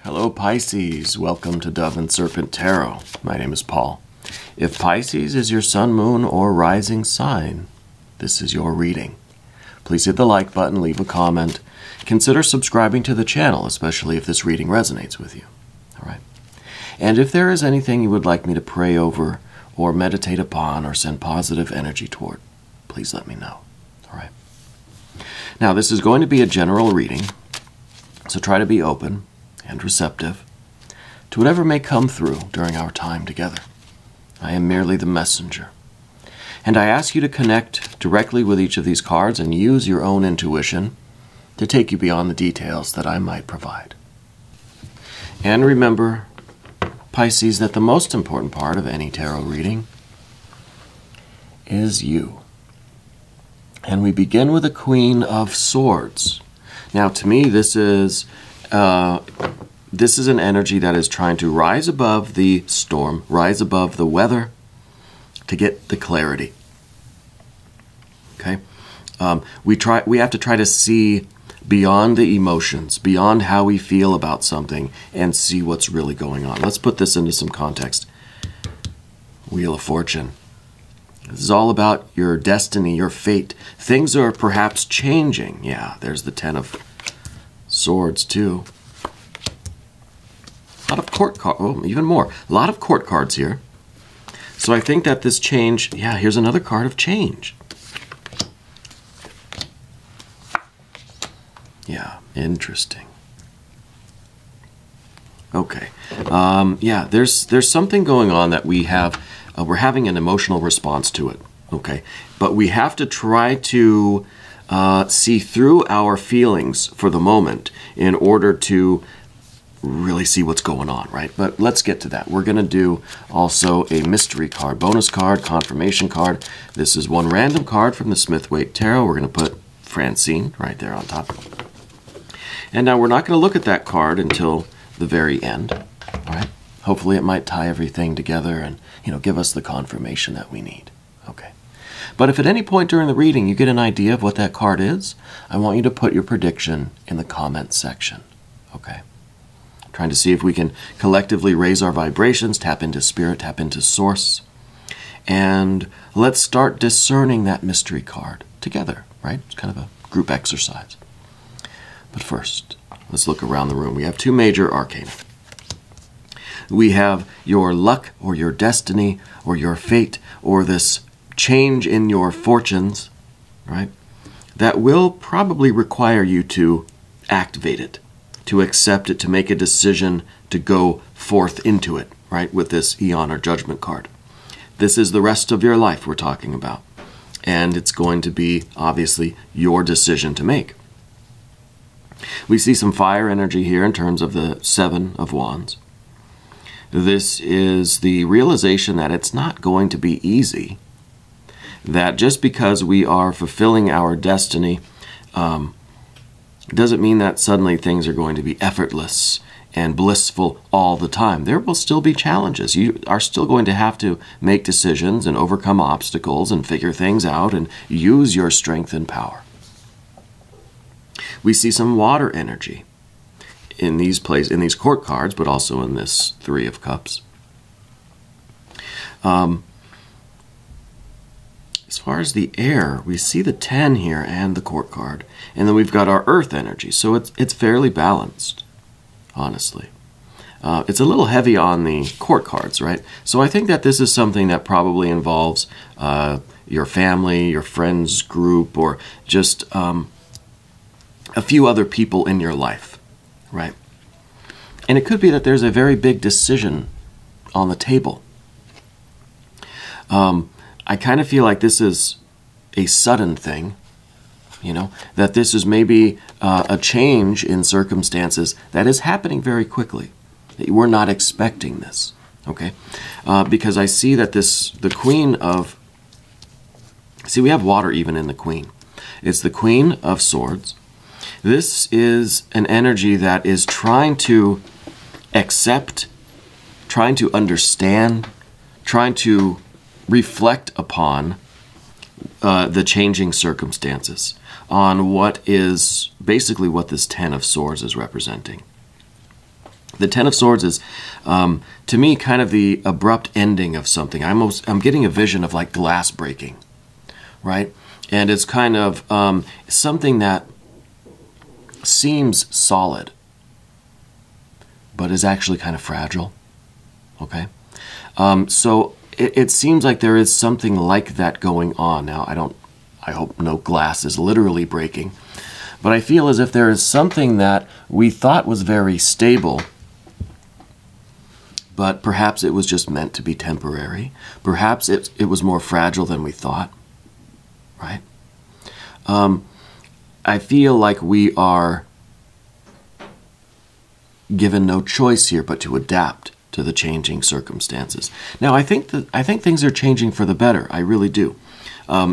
Hello Pisces, welcome to Dove and Serpent Tarot. My name is Paul. If Pisces is your sun, moon, or rising sign, this is your reading. Please hit the like button, leave a comment. Consider subscribing to the channel, especially if this reading resonates with you. All right. And if there is anything you would like me to pray over or meditate upon or send positive energy toward, please let me know. All right. Now, this is going to be a general reading, so try to be open and receptive to whatever may come through during our time together. I am merely the messenger. And I ask you to connect directly with each of these cards and use your own intuition to take you beyond the details that I might provide. And remember, Pisces, that the most important part of any tarot reading is you. And we begin with the Queen of Swords. Now, to me, this is an energy that is trying to rise above the storm, rise above the weather to get the clarity. Okay? We have to try to see beyond the emotions, beyond how we feel about something, and see what's really going on. Let's put this into some context. Wheel of Fortune. This is all about your destiny, your fate. Things are perhaps changing. Yeah, there's the Ten of Swords too. A lot of court cards, oh, even more. A lot of court cards here. So I think that this change, yeah, here's another card of change. Yeah, interesting. Okay. Yeah, there's something going on that we have, we're having an emotional response to it. Okay. But we have to try to see through our feelings for the moment in order to really see what's going on, right? But let's get to that. We're going to do also a mystery card, bonus card, confirmation card. This is one random card from the Smith-Waite Tarot. We're going to put Francine right there on top. And now we're not going to look at that card until the very end, all right? Hopefully it might tie everything together and, give us the confirmation that we need, okay? But if at any point during the reading you get an idea of what that card is, I want you to put your prediction in the comments section, okay? Trying to see if we can collectively raise our vibrations, tap into spirit, tap into source. And let's start discerning that mystery card together, right? It's kind of a group exercise. But first, let's look around the room. We have two major arcana. We have your luck or your destiny or your fate or this change in your fortunes, right? That will probably require you to activate it, to accept it, to make a decision to go forth into it, right, with this Eon or Judgment card. This is the rest of your life we're talking about. And it's going to be, obviously, your decision to make. We see some fire energy here in terms of the Seven of Wands. This is the realization that it's not going to be easy. That just because we are fulfilling our destiny, doesn't mean that suddenly things are going to be effortless and blissful all the time. There will still be challenges. You are still going to have to make decisions and overcome obstacles and figure things out and use your strength and power. We see some water energy in these court cards, but also in this Three of Cups. As far as the air, we see the 10 here and the court card. And then we've got our earth energy. So it's fairly balanced, honestly. It's a little heavy on the court cards, right? So I think that this is something that probably involves your family, your friends group, or just a few other people in your life, right? And it could be that there's a very big decision on the table. I kind of feel like this is a sudden thing, that this is maybe a change in circumstances that is happening very quickly. We're not expecting this, okay? Because I see that the Queen of... See, we have water even in the Queen. It's the Queen of Swords. This is an energy that is trying to accept, trying to understand, trying to reflect upon the changing circumstances, on what is basically what this Ten of Swords is representing. The Ten of Swords is, to me, kind of the abrupt ending of something. I'm getting a vision of like glass breaking, right? And it's kind of something that seems solid, but is actually kind of fragile, okay? So it seems like there is something like that going on. Now, I hope no glass is literally breaking, but I feel as if there is something that we thought was very stable, but perhaps it was just meant to be temporary. Perhaps it was more fragile than we thought, right? I feel like we are given no choice here but to adapt to the changing circumstances. Now, I think things are changing for the better. I really do.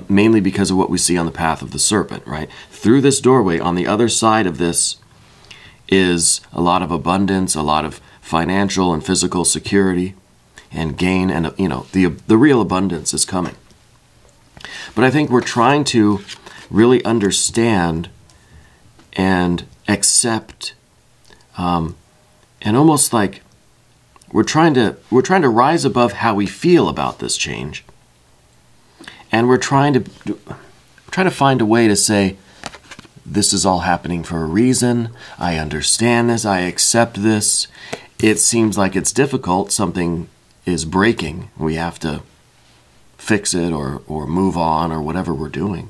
Mainly because of what we see on the path of the serpent, right? Through this doorway, on the other side of this is a lot of abundance, a lot of financial and physical security and gain, and the real abundance is coming. But I think we're trying to really understand and accept, and almost like we're trying to rise above how we feel about this change, and we're trying to find a way to say, this is all happening for a reason. I understand this. I accept this. It seems like it's difficult. Something is breaking. We have to fix it or move on or whatever we're doing.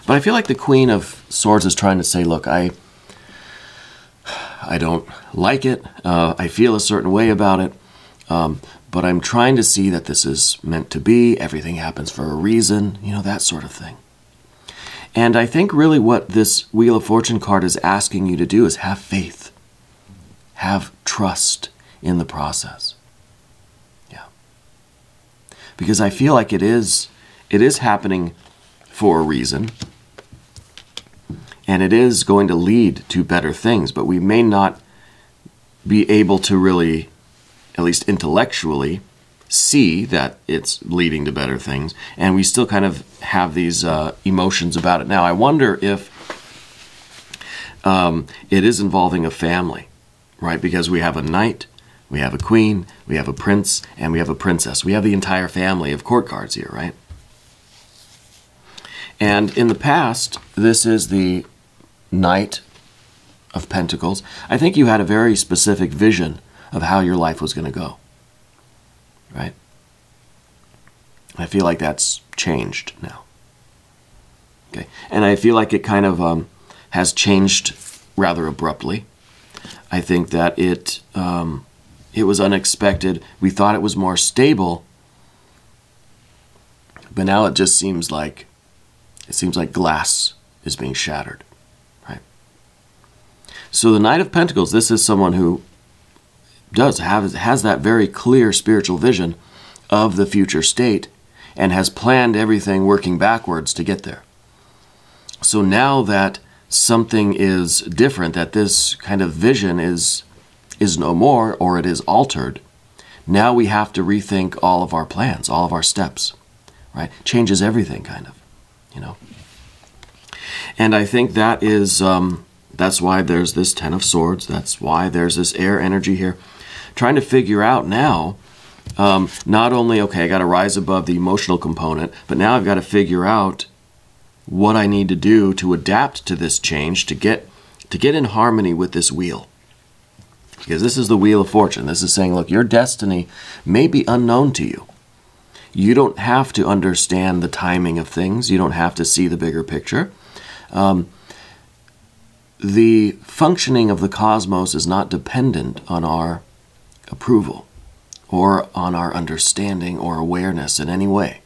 But I feel like the Queen of Swords is trying to say, look, I don't like it. I feel a certain way about it. But I'm trying to see that this is meant to be. Everything happens for a reason. That sort of thing. And I think really what this Wheel of Fortune card is asking you to do is have faith. Have trust in the process. Yeah. Because I feel like it is happening for a reason. And it is going to lead to better things, but we may not be able to really, at least intellectually, see that it's leading to better things, and we still kind of have these emotions about it. Now, I wonder if it is involving a family, right? Because we have a knight, we have a queen, we have a prince, and we have a princess. We have the entire family of court cards here, right? And in the past, this is the Knight of Pentacles. I think you had a very specific vision of how your life was going to go, right? I feel like that's changed now. Okay, and I feel like it kind of has changed rather abruptly. I think that it was unexpected. We thought it was more stable, but now it just seems like glass is being shattered, right? So the Knight of Pentacles, this is someone who has that very clear spiritual vision of the future state and has planned everything working backwards to get there. So now that something is different, that this kind of vision is no more, or it is altered, now we have to rethink all of our plans, all of our steps, right? Changes everything, kind of, And I think that is, that's why there's this Ten of Swords. That's why there's this air energy here. Trying to figure out now, not only, okay, I got to rise above the emotional component, but now I've got to figure out what I need to do to adapt to this change, to get in harmony with this wheel. Because this is the Wheel of Fortune. This is saying, look, your destiny may be unknown to you. You don't have to understand the timing of things. You don't have to see the bigger picture. The functioning of the cosmos is not dependent on our approval or on our understanding or awareness in any way.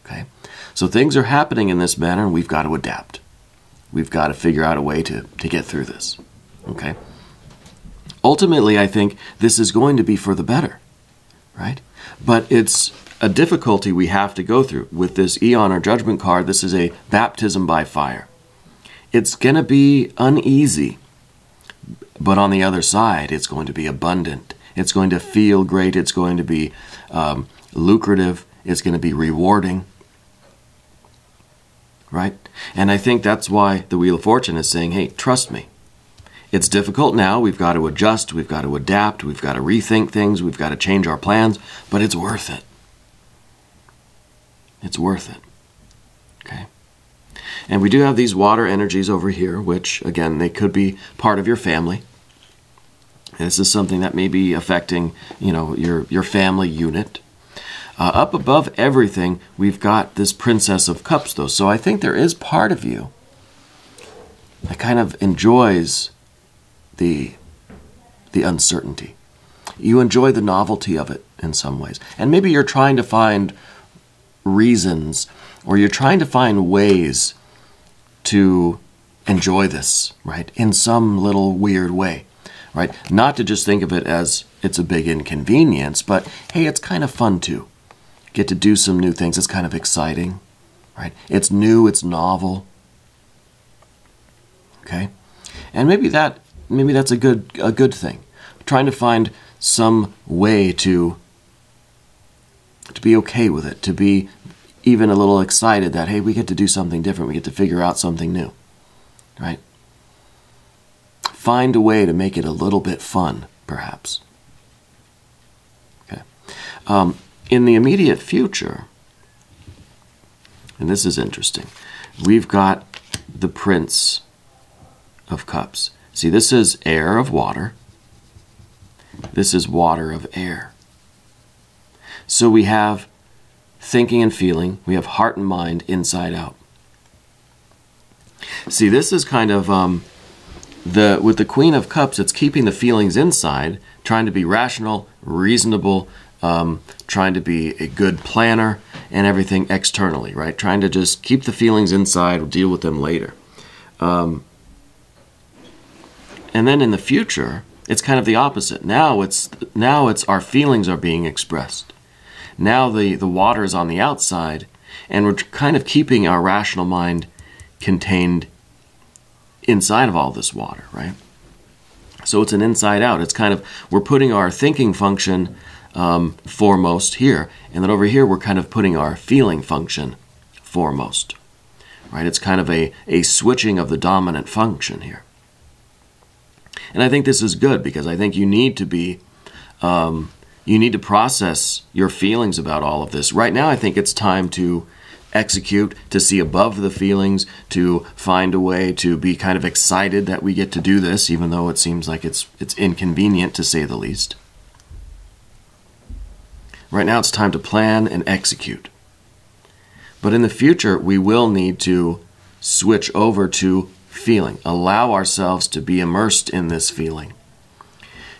Okay? So things are happening in this manner, and we've got to adapt. We've got to figure out a way to get through this. Okay? Ultimately, I think this is going to be for the better, right? But it's a difficulty we have to go through. With this Eon or Judgment card, this is a baptism by fire. It's going to be uneasy, but on the other side, it's going to be abundant. It's going to feel great. It's going to be lucrative. It's going to be rewarding, right? And I think that's why the Wheel of Fortune is saying, hey, trust me. It's difficult now. We've got to adjust. We've got to adapt. We've got to rethink things. We've got to change our plans. But it's worth it. It's worth it. Okay? And we do have these water energies over here, which, again, they could be part of your family. And this is something that may be affecting, you know, your family unit. Up above everything, we've got this Princess of Cups, though. So I think there is part of you that kind of enjoys the uncertainty. You enjoy the novelty of it in some ways. And maybe you're trying to find reasons, or you're trying to find ways to enjoy this, right? In some little weird way, right? Not to just think of it as it's a big inconvenience, but hey, it's kind of fun too. Get to do some new things. It's kind of exciting, right? It's new, it's novel. Okay? And maybe that's a good thing. Trying to find some way to be okay with it, to be even a little excited that, hey, we get to do something different. We get to figure out something new, right? Find a way to make it a little bit fun, perhaps. Okay. In the immediate future, and this is interesting, we've got the Prince of Cups. See, this is air of water. This is water of air. So we have thinking and feeling. We have heart and mind inside out. See, this is kind of, with the Queen of Cups, it's keeping the feelings inside, trying to be rational, reasonable, trying to be a good planner, and everything externally, right? Trying to just keep the feelings inside, deal with them later. And then in the future, it's kind of the opposite. Now it's our feelings are being expressed. Now the water is on the outside, and we're kind of keeping our rational mind contained inside of all this water, right? So it's an inside out. It's kind of, we're putting our thinking function foremost here, and then over here we're kind of putting our feeling function foremost, right? It's kind of a switching of the dominant function here. And I think this is good, because I think you need to be, you need to process your feelings about all of this. Right now I think it's time to execute, to see above the feelings, to find a way to be kind of excited that we get to do this, even though it seems like it's inconvenient, to say the least. Right now it's time to plan and execute. But in the future, we will need to switch over to feeling, allow ourselves to be immersed in this feeling.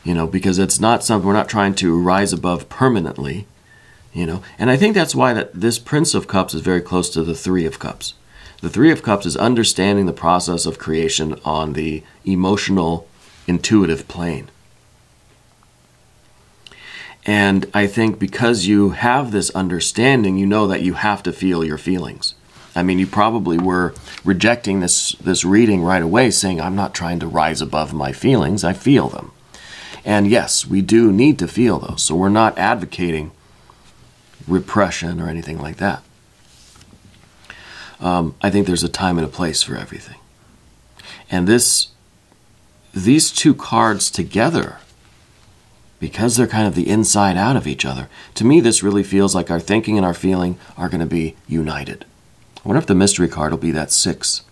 You know, because it's not something, we're not trying to rise above permanently, you know. And I think that's why that this Prince of Cups is very close to the Three of Cups. The Three of Cups is understanding the process of creation on the emotional, intuitive plane. And I think because you have this understanding, you know that you have to feel your feelings. I mean, you probably were rejecting this reading right away, saying, I'm not trying to rise above my feelings, I feel them. And yes, we do need to feel those, so we're not advocating repression or anything like that. I think there's a time and a place for everything. And these two cards together, because they're kind of the inside out of each other, to me this really feels like our thinking and our feeling are going to be united. I wonder if the mystery card will be that Six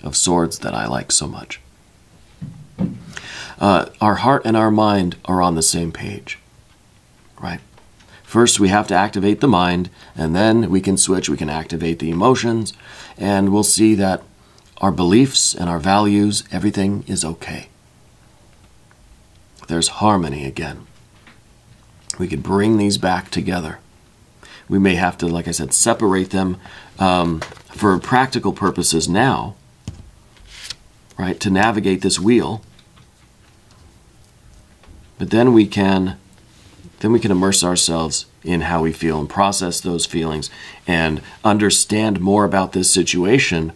of Swords that I like so much. Our heart and our mind are on the same page, right? First, we have to activate the mind, and then we can switch, we can activate the emotions, and we'll see that our beliefs and our values, everything is okay. There's harmony again. We could bring these back together. We may have to, like I said, separate them for practical purposes now, right, to navigate this wheel. But then we can immerse ourselves in how we feel and process those feelings and understand more about this situation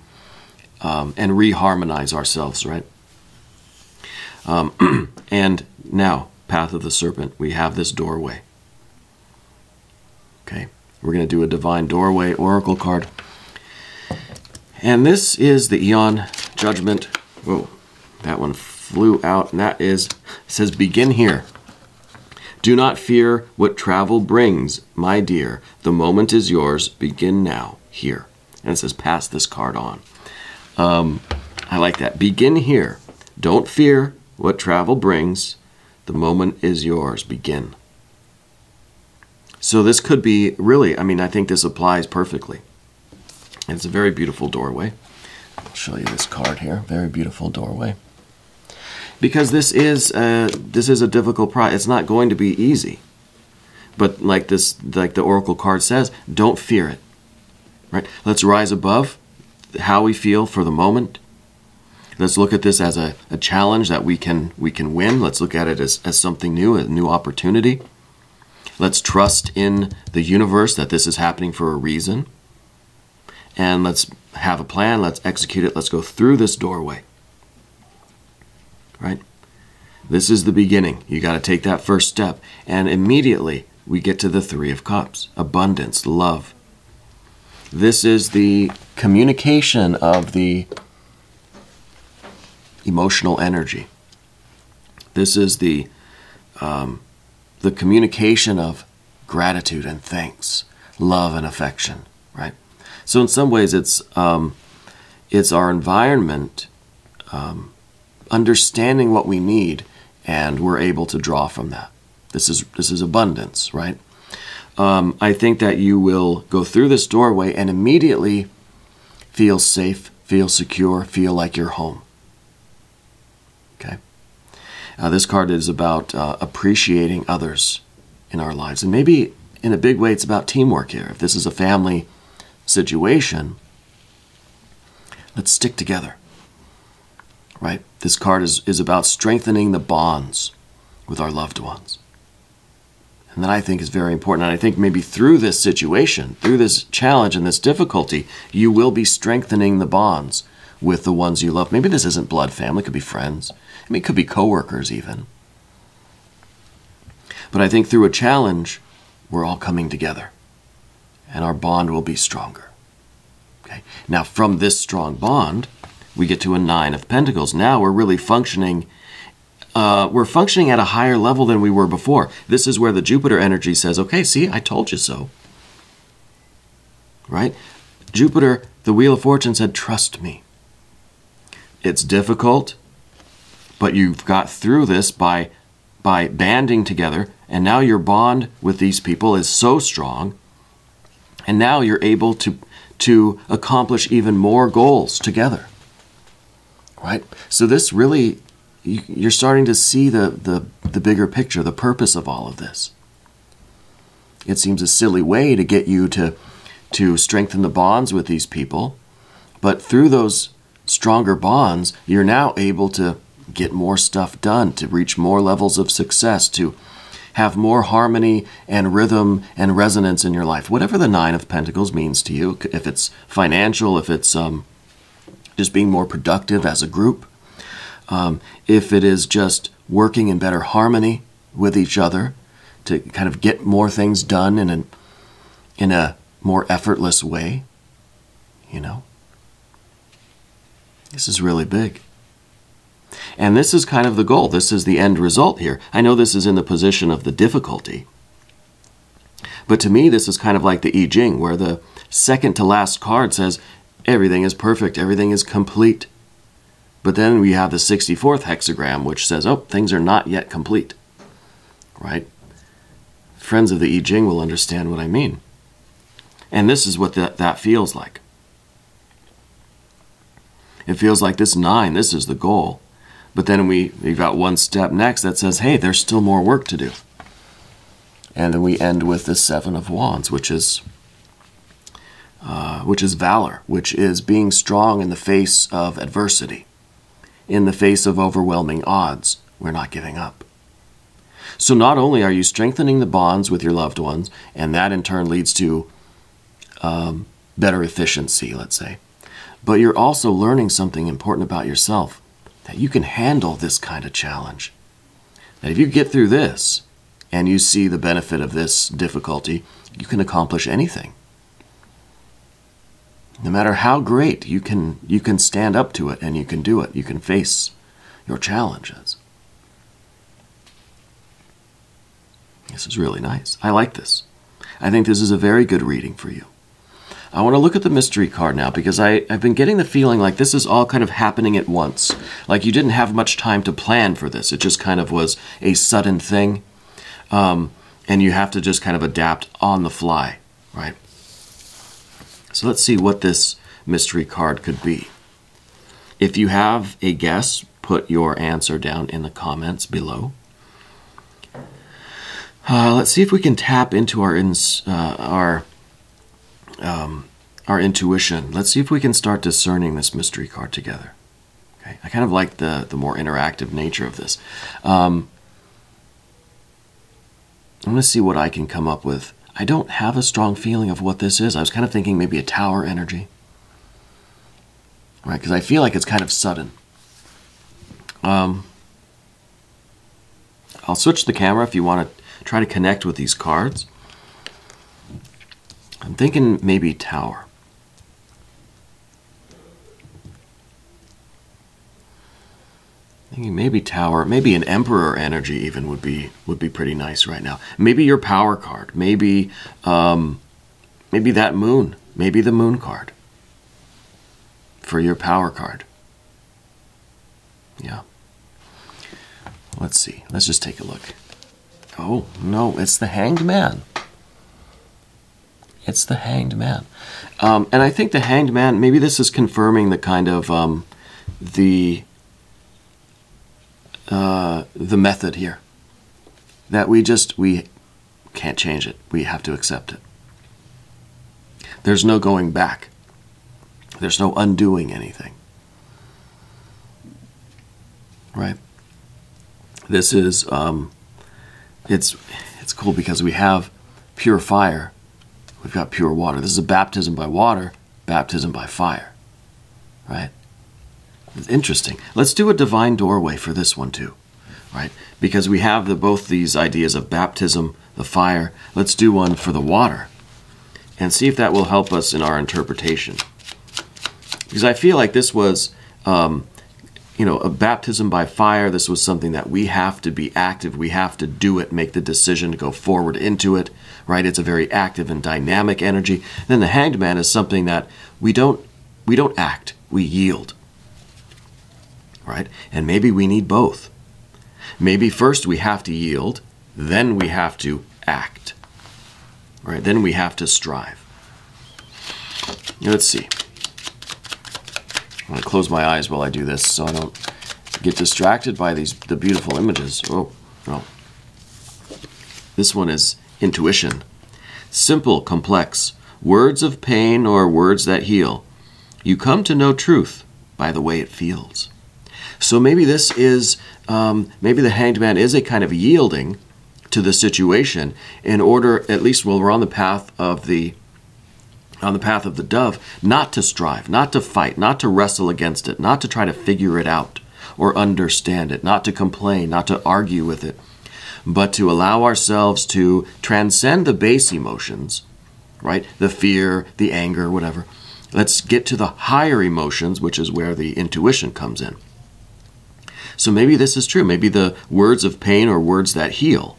and reharmonize ourselves, right? And now, Path of the Serpent, we have this doorway. Okay, we're going to do a Divine Doorway Oracle card. And this is the Eon Judgment. Whoa, That one flew out, and that is, it says, begin here. Do not fear what travel brings, my dear. The moment is yours. Begin now, here. And it says, pass this card on. I like that. Begin here. Don't fear what travel brings. The moment is yours. Begin. So this could be really, I mean, I think this applies perfectly. And it's a very beautiful doorway. I'll show you this card here. Very beautiful doorway. Because this is a difficult process. It's not going to be easy. But like the Oracle card says, don't fear it. Right? Let's rise above how we feel for the moment. Let's look at this as a challenge that we can win. Let's look at it as something new, a new opportunity. Let's trust in the universe that this is happening for a reason. And let's have a plan. Let's execute it. Let's go through this doorway. Right? This is the beginning. You got to take that first step. And immediately we get to the Three of Cups. Abundance, love. This is the communication of the emotional energy. This is the communication of gratitude and thanks, love and affection, right? So in some ways it's our environment understanding what we need, and we're able to draw from that. This is abundance, right? I think that you will go through this doorway and immediately feel safe, feel secure, feel like you're home. Okay? This card is about appreciating others in our lives. And maybe in a big way it's about teamwork here. If this is a family situation, let's stick together. Right? This card is about strengthening the bonds with our loved ones. And that I think is very important. And I think maybe through this situation, through this challenge and this difficulty, you will be strengthening the bonds with the ones you love. Maybe this isn't blood family, it could be friends. I mean, it could be coworkers even. But I think through a challenge, we're all coming together. And our bond will be stronger. Okay? Now, from this strong bond, we get to a Nine of Pentacles. Now we're really functioning. We're functioning at a higher level than we were before. This is where the Jupiter energy says, okay, see, I told you so. Right? Jupiter, the Wheel of Fortune said, trust me. It's difficult, but you've got through this by banding together, and now your bond with these people is so strong, and now you're able to accomplish even more goals together. Right? So this really, you're starting to see the bigger picture, the purpose of all of this. It seems a silly way to get you to strengthen the bonds with these people, but through those stronger bonds, you're now able to get more stuff done, to reach more levels of success, to have more harmony and rhythm and resonance in your life. Whatever the Nine of Pentacles means to you, if it's financial, if it's just being more productive as a group, if it is just working in better harmony with each other to kind of get more things done in a more effortless way, you know. This is really big. And this is kind of the goal. This is the end result here. I know this is in the position of the difficulty, but to me this is kind of like the I Ching, where the second to last card says everything is perfect, everything is complete. But then we have the 64th hexagram, which says, oh, things are not yet complete. Right? Friends of the I Ching will understand what I mean. And this is what that feels like. It feels like this 9, this is the goal. But then we've got one step next that says, hey, there's still more work to do. And then we end with the 7 of Wands, which is valor, which is being strong in the face of adversity, in the face of overwhelming odds. We're not giving up. So not only are you strengthening the bonds with your loved ones, and that in turn leads to better efficiency, let's say, but you're also learning something important about yourself, that you can handle this kind of challenge. That if you get through this, and you see the benefit of this difficulty, you can accomplish anything. No matter how great, you can stand up to it, and you can do it. You can face your challenges. This is really nice. I like this. I think this is a very good reading for you. I want to look at the mystery card now because I've been getting the feeling like this is all kind of happening at once. Like you didn't have much time to plan for this. It just kind of was a sudden thing. And you have to just kind of adapt on the fly, right? So let's see what this mystery card could be. If you have a guess, put your answer down in the comments below. Let's see if we can tap into our intuition. Let's see if we can start discerning this mystery card together. Okay, I kind of like the more interactive nature of this. I'm going to see what I can come up with. I don't have a strong feeling of what this is. I was kind of thinking maybe a tower energy. Right, because I feel like it's kind of sudden. I'll switch the camera if you want to try to connect with these cards. I'm thinking maybe tower. Thinking maybe tower, maybe an emperor energy even would be pretty nice right now. Maybe your power card, maybe that moon, maybe the moon card for your power card. Yeah. Let's see. Let's just take a look. Oh, no, it's the Hanged Man. It's the Hanged Man. And I think the Hanged Man, maybe this is confirming the kind of the method here. That we can't change it. We have to accept it. There's no going back. There's no undoing anything. Right? This is, it's cool because we have pure fire. We've got pure water. This is a baptism by water, baptism by fire. Right? It's interesting. Let's do a divine doorway for this one too. Right? Because we have both these ideas of baptism, the fire. Let's do one for the water and see if that will help us in our interpretation. Because I feel like this was, a baptism by fire. This was something that we have to be active. We have to do it, make the decision to go forward into it, right? It's a very active and dynamic energy. Then the Hanged Man is something that we don't act, we yield, right? And maybe we need both. Maybe first we have to yield, then we have to act, right? Then we have to strive. Let's see. I'm going to close my eyes while I do this so I don't get distracted by the beautiful images. Oh, no. This one is intuition. Simple, complex. Words of pain or words that heal. You come to know truth by the way it feels. So maybe this is, maybe the Hanged Man is a kind of yielding to the situation in order, at least while we're on the path of the dove, not to strive, not to fight, not to wrestle against it, not to try to figure it out or understand it, not to complain, not to argue with it, but to allow ourselves to transcend the base emotions, right? The fear, the anger, whatever. Let's get to the higher emotions, which is where the intuition comes in. So maybe this is true. Maybe the words of pain or words that heal.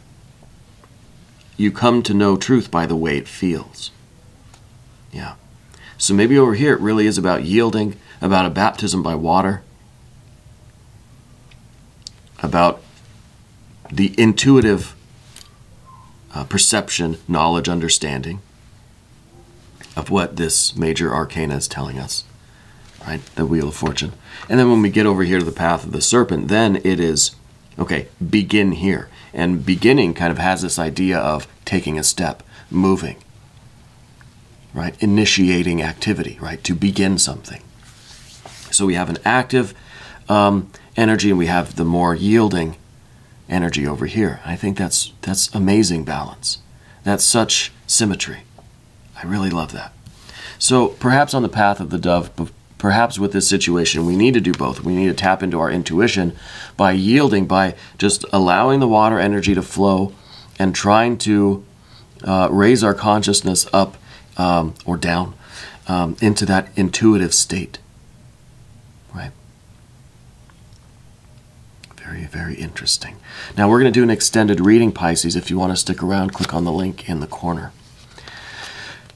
You come to know truth by the way it feels. Yeah. So maybe over here it really is about yielding, about a baptism by water, about the intuitive perception, knowledge, understanding of what this major arcana is telling us, right? The Wheel of Fortune. And then when we get over here to the path of the serpent, then it is, okay, begin here. And beginning kind of has this idea of taking a step, moving, right? Initiating activity, right? To begin something. So we have an active energy and we have the more yielding energy over here. I think that's amazing balance. That's such symmetry. I really love that. So perhaps on the path of the dove, perhaps with this situation, we need to do both. We need to tap into our intuition by yielding, by just allowing the water energy to flow and trying to raise our consciousness up or down into that intuitive state, right? Very, very interesting. Now we're going to do an extended reading, Pisces. If you want to stick around, click on the link in the corner.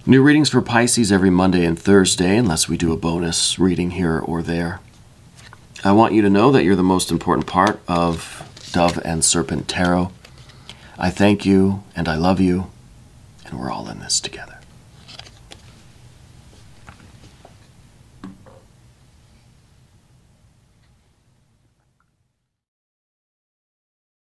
New readings for Pisces every Monday and Thursday, unless we do a bonus reading here or there. I want you to know that you're the most important part of Dove and Serpent Tarot. I thank you, and I love you, and we're all in this together.